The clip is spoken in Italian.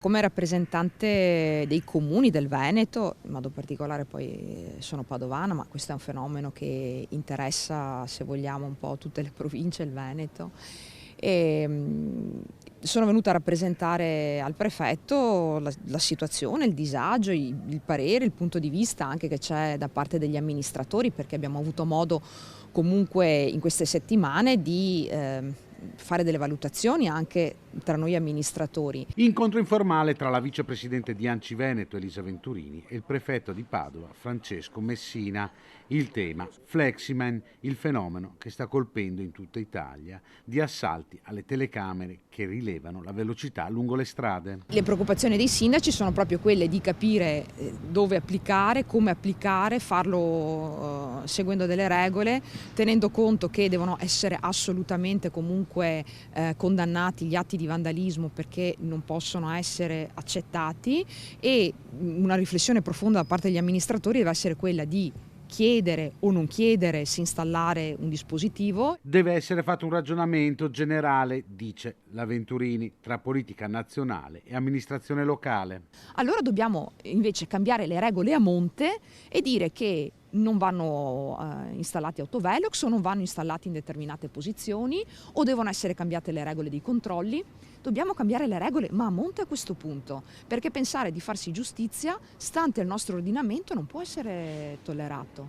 Come rappresentante dei comuni del Veneto, in modo particolare poi sono padovana, ma questo è un fenomeno che interessa, se vogliamo, un po' tutte le province, il Veneto. Sono venuta a rappresentare al prefetto la situazione, il disagio, il parere, il punto di vista anche che c'è da parte degli amministratori, perché abbiamo avuto modo comunque in queste settimane di fare delle valutazioni anche tra noi amministratori. Incontro informale tra la vicepresidente di ANCI Veneto Elisa Venturini e il prefetto di Padova Francesco Messina. Il tema Fleximan, il fenomeno che sta colpendo in tutta Italia di assalti alle telecamere che rilevano la velocità lungo le strade. Le preoccupazioni dei sindaci sono proprio quelle di capire dove applicare, come applicare, farlo seguendo delle regole, tenendo conto che devono essere assolutamente comunque condannati gli atti di vandalismo perché non possono essere accettati, e una riflessione profonda da parte degli amministratori deve essere quella di chiedere o non chiedere se installare un dispositivo. Deve essere fatto un ragionamento generale, dice la Venturini, tra politica nazionale e amministrazione locale. Allora dobbiamo invece cambiare le regole a monte e dire che non vanno installati autovelox o non vanno installati in determinate posizioni, o devono essere cambiate le regole dei controlli. Dobbiamo cambiare le regole, ma a monte a questo punto, perché pensare di farsi giustizia, stante il nostro ordinamento, non può essere tollerato.